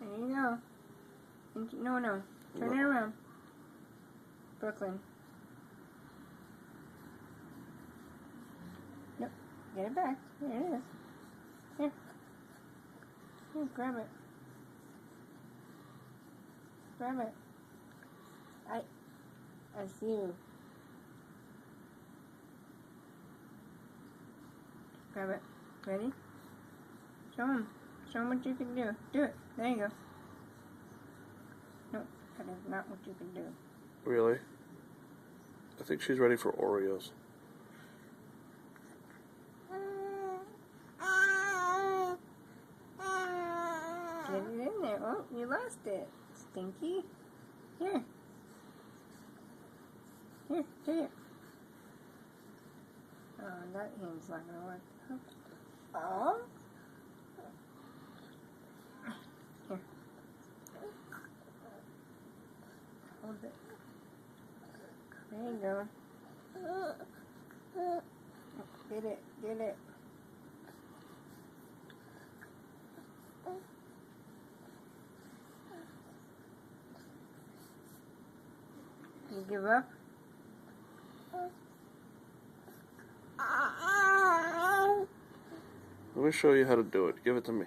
There you go. No, no. Turn it around. Brooklyn. Nope. Get it back. There it is. Here. Here, grab it. Grab it. I see you. Grab it. Ready? Show him. Show him what you can do. Do it. There you go. No, that is not what you can do. Really? I think she's ready for Oreos. Get it in there. Oh, you lost it. Stinky. Here. Here, take it. Oh, that hand's not gonna work. Oh. Here. Hold it. There you go. Get it, get it. You give up? Let me show you how to do it. Give it to me.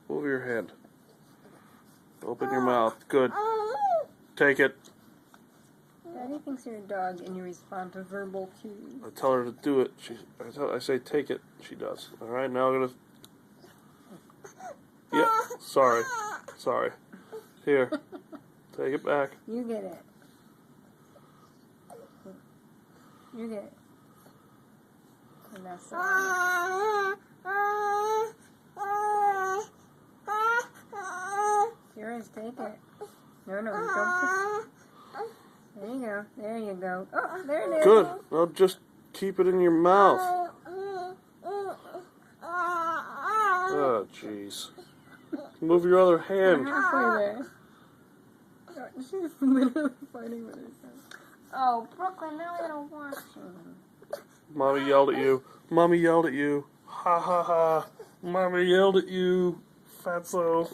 Move your hand. Open your mouth. Good. Take it. Daddy thinks you're a dog and you respond to verbal cues. I tell her to do it. I say take it. She does. All right. Now I'm gonna. Yeah. Sorry. Sorry. Here. Take it back. You get it. You get it. And that's all. Yours, take it. No, don't. There you go. There you go. Oh, there it is. Good. Now just keep it in your mouth. Oh, jeez. Move your other hand. Halfway there. She's literally fighting with herself. Oh, Brooklyn, now I don't want you. Mommy yelled at you. Mommy yelled at you. Ha ha ha. Mommy yelled at you. Fatso.